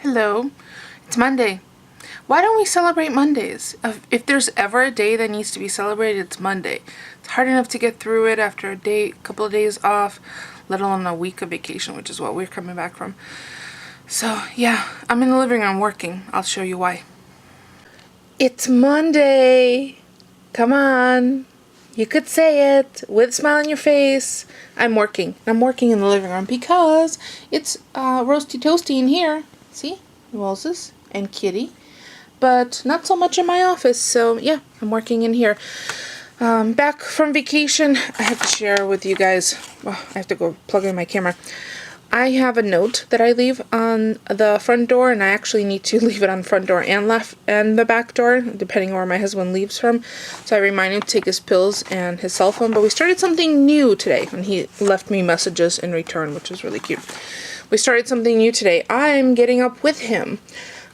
Hello, it's Monday. Why don't we celebrate Mondays? If there's ever a day that needs to be celebrated, it's Monday. It's hard enough to get through it after a couple of days off, let alone a week of vacation, which is what we're coming back from. So yeah, I'm in the living room working. I'll show you why. It's Monday. Come on. You could say it with a smile on your face. I'm working. I'm working in the living room because it's roasty toasty in here. See? Moses and Kitty. But not so much in my office. So yeah, I'm working in here. Back from vacation. I have to share with you guys. Well, I have to go plug in my camera. I have a note that I leave on the front door, and I actually need to leave it on the front door and the back door, depending on where my husband leaves from. So I remind him to take his pills and his cell phone. But we started something new today, and he left me messages in return, which is really cute. We started something new today. I'm getting up with him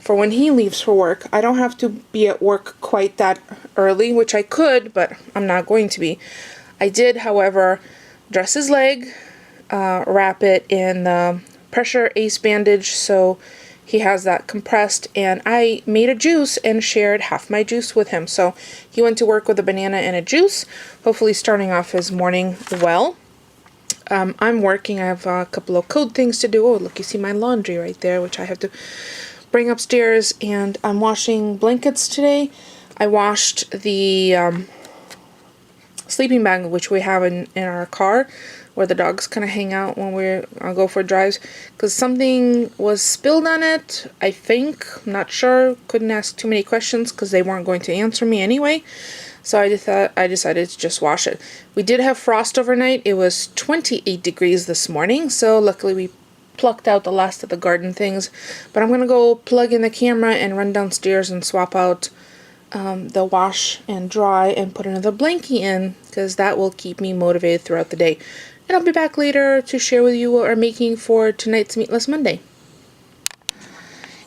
for when he leaves for work. I don't have to be at work quite that early, which I could, but I'm not going to be. I did, however, dress his leg, wrap it in the pressure ace bandage so he has that compressed, and I made a juice and shared half my juice with him. So he went to work with a banana and a juice, hopefully starting off his morning well. I'm working. I have a couple of code things to do. Oh, look, you see my laundry right there, which I have to bring upstairs, and I'm washing blankets today. I washed the sleeping bag, which we have in our car, where the dogs kind of hang out when we go for drives, because something was spilled on it, I think. I'm not sure. Couldn't ask too many questions because they weren't going to answer me anyway. So I decided to just wash it. We did have frost overnight. It was 28 degrees this morning, so luckily we plucked out the last of the garden things. But I'm going to go plug in the camera and run downstairs and swap out the wash and dry and put another blankie in, because that will keep me motivated throughout the day. And I'll be back later to share with you what we're making for tonight's Meatless Monday.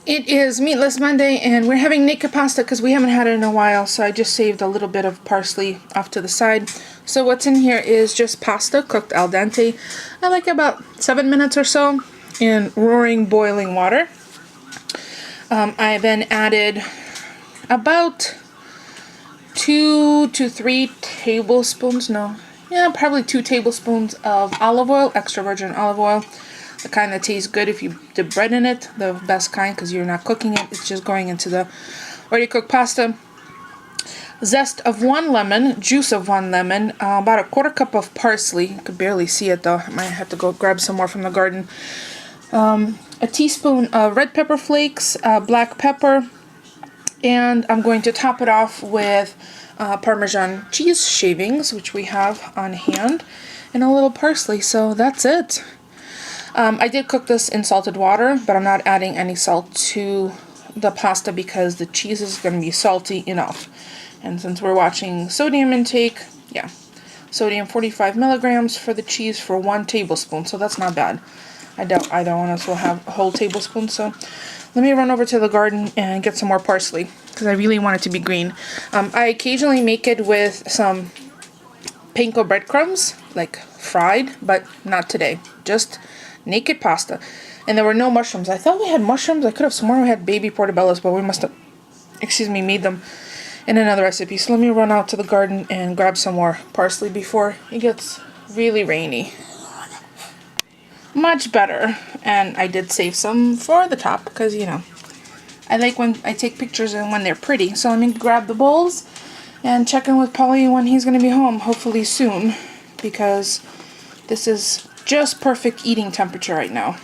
It is Meatless Monday, and we're having naked pasta because we haven't had it in a while, so I just saved a little bit of parsley off to the side. So what's in here is just pasta cooked al dente. I like about 7 minutes or so in roaring boiling water. I then added about 2 to 3 tablespoons, probably 2 tablespoons of olive oil, extra virgin olive oil. The kind that tastes good if you dip bread in it, the best kind, because you're not cooking it, it's just going into the already cooked pasta. Zest of 1 lemon, juice of 1 lemon, about a 1/4 cup of parsley. You could barely see it though, I might have to go grab some more from the garden. A teaspoon of red pepper flakes, black pepper, and I'm going to top it off with Parmesan cheese shavings, which we have on hand, and a little parsley, so that's it. I did cook this in salted water, but I'm not adding any salt to the pasta because the cheese is going to be salty enough. And since we're watching sodium intake, sodium 45 milligrams for the cheese for 1 tablespoon, so that's not bad. I doubt either one of us will have a whole tablespoon, so let me run over to the garden and get some more parsley because I really want it to be green. I occasionally make it with some panko breadcrumbs, like fried, but not today. Just naked pasta. And there were no mushrooms. I thought we had mushrooms. I could have sworn we had baby portobellos, but we must have, made them in another recipe. So let me run out to the garden and grab some more parsley before it gets really rainy. Much better. And I did save some for the top because, I like when I take pictures and when they're pretty. So let me grab the bowls and check in with Polly when he's going to be home, hopefully soon, because this is just perfect eating temperature right now.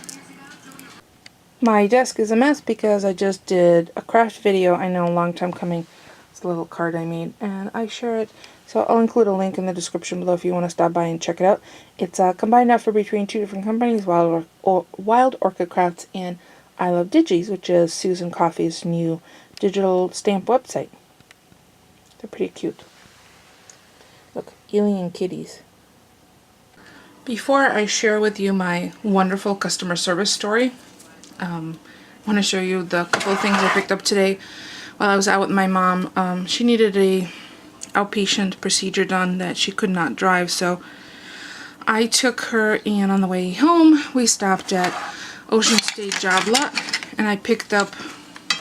My desk is a mess because I just did a craft video. I know, a long time coming. It's a little card I made, and I share it. So I'll include a link in the description below if you want to stop by and check it out. It's a combined effort between 2 different companies, Wild Orchid Crafts and I Love Digis, which is Susan Coffey's new digital stamp website. They're pretty cute. Look, alien kitties. Before I share with you my wonderful customer service story, I want to show you the couple of things I picked up today while I was out with my mom. She needed a outpatient procedure done that she could not drive, so I took her, and on the way home we stopped at Ocean State Job Lot and I picked up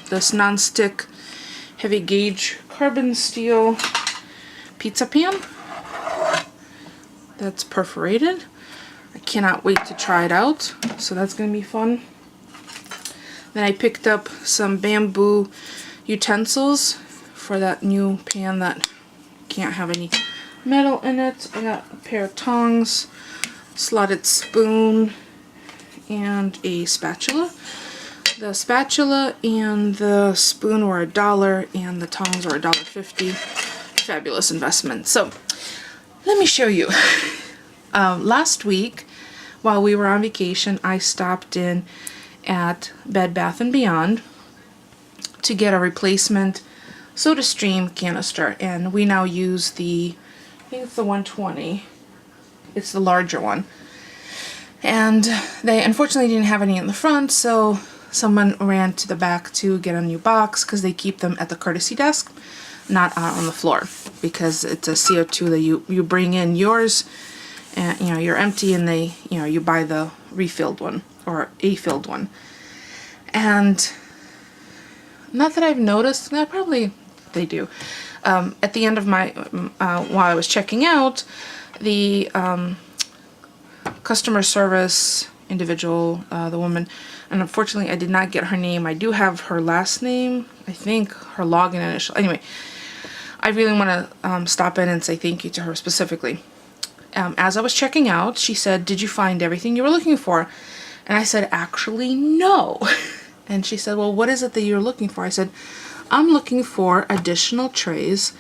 this non-stick heavy gauge carbon steel pizza pan that's perforated. I cannot wait to try it out, so that's gonna be fun. Then I picked up some bamboo utensils for that new pan that can't have any metal in it. I got a pair of tongs, slotted spoon, and a spatula. The spatula and the spoon were $1 and the tongs were $1.50. Fabulous investment. So let me show you. Last week while we were on vacation, I stopped in at Bed Bath & Beyond to get a replacement SodaStream canister, and we now use the, I think it's the 120. It's the larger one. And they unfortunately didn't have any in the front, so someone ran to the back to get a new box because they keep them at the courtesy desk, not out on the floor, because it's a CO2 that you bring in yours, and you know you're empty, and they you buy the refilled one or a filled one. And not that I've noticed, that probably they do. At the end of my while I was checking out, the customer service individual, the woman, and unfortunately I did not get her name. I do have her last name, I think her login initial. Anyway, I really want to stop in and say thank you to her specifically. As I was checking out, she said, "Did you find everything you were looking for?" And I said, "Actually, no." And she said, "Well, what is it that you're looking for?" I said, "I'm looking for additional trays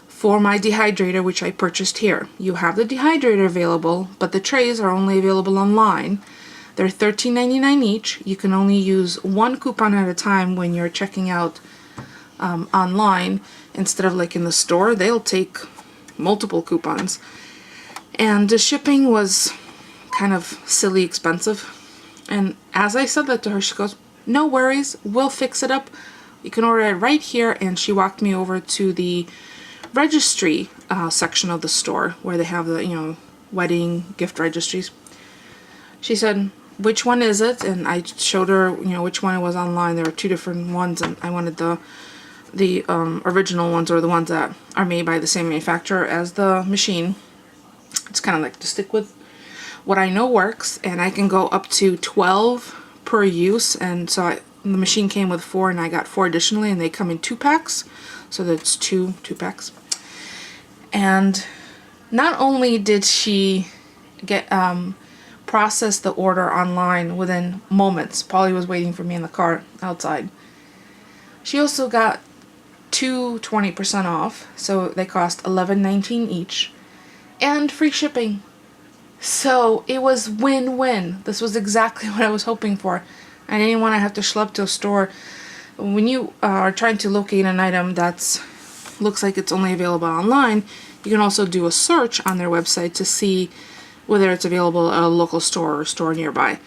for my dehydrator, which I purchased here. You have the dehydrator available, but the trays are only available online. They're $13.99 each. You can only use one coupon at a time when you're checking out online, instead of like in the store. They'll take multiple coupons." And the shipping was kind of silly expensive. And as I said that to her, she goes, "No worries, we'll fix it up. You can order it right here." And she walked me over to the registry section of the store where they have the wedding gift registries. She said, "Which one is it?" And I showed her which one it was online. There were two different ones, and I wanted the original ones, or the ones that are made by the same manufacturer as the machine. It's kind of like to stick with what I know works, and I can go up to 12 per use. And so the machine came with 4, and I got 4 additionally, and they come in 2-packs, so that's two packs. And not only did she get process the order online within moments, Polly was waiting for me in the car outside, she also got 2 20% off, so they cost $11.19 each, and free shipping. So it was win-win. This was exactly what I was hoping for. I didn't want to have to schlep to a store. When you are trying to locate an item that's looks like it's only available online, you can also do a search on their website to see whether it's available at a local store or store nearby.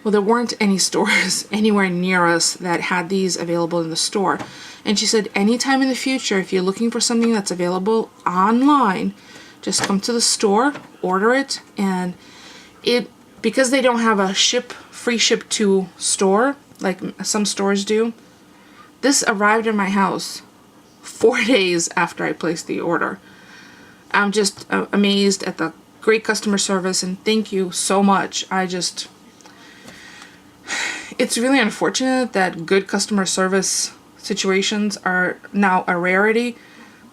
Well, there weren't any stores anywhere near us that had these available in the store. And she said, anytime in the future, if you're looking for something that's available online, just come to the store, order it, and because they don't have a free ship to store like some stores do, this arrived in my house 4 days after I placed the order. I'm just amazed at the great customer service, and thank you so much. It's really unfortunate that good customer service situations are now a rarity,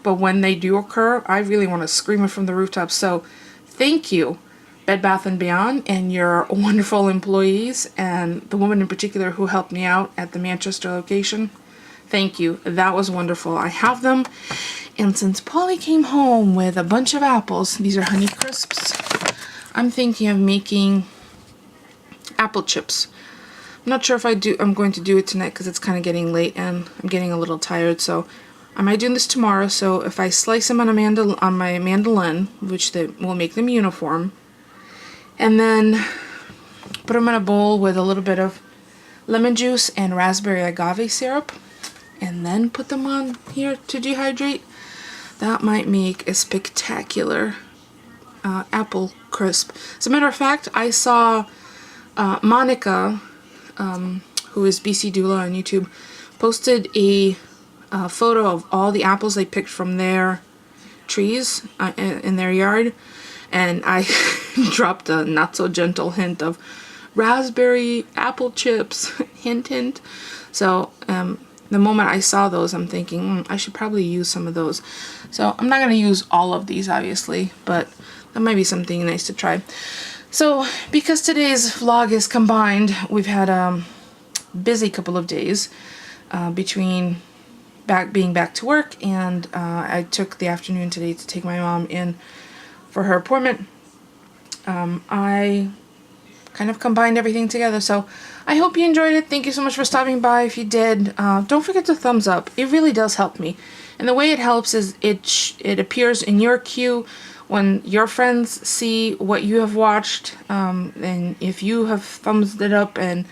but when they do occur, I really want to scream it from the rooftops. So thank you, Bed Bath & Beyond, and your wonderful employees, and the woman in particular who helped me out at the Manchester location. Thank you. That was wonderful. I have them, and since Polly came home with a bunch of apples, these are Honey Crisps, I'm thinking of making apple chips. I'm not sure if I'm going to do it tonight because it's kind of getting late and I'm getting a little tired, so I might do this tomorrow. So if I slice them on my mandolin, which will make them uniform, and then put them in a bowl with a little bit of lemon juice and raspberry agave syrup, and then put them on here to dehydrate, that might make a spectacular apple crisp. As a matter of fact, I saw Monica, who is BC Doula on YouTube, posted a photo of all the apples they picked from their trees in their yard, and I dropped a not so gentle hint of raspberry apple chips. Hint, hint. So the moment I saw those, I'm thinking I should probably use some of those. So I'm not going to use all of these, obviously, but that might be something nice to try. So because today's vlog is combined, we've had a busy couple of days between being back to work, and I took the afternoon today to take my mom in for her appointment. I kind of combined everything together, so I hope you enjoyed it. Thank you so much for stopping by. If you did, don't forget to thumbs up. It really does help me, and the way it helps is it appears in your queue when your friends see what you have watched, and if you have thumbs it up, and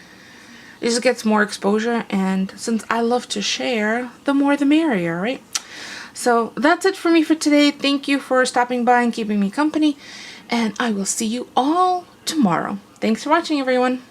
it just gets more exposure. And since I love to share, the more the merrier, right? So that's it for me for today. Thank you for stopping by and keeping me company, and I will see you all tomorrow. Thanks for watching, everyone.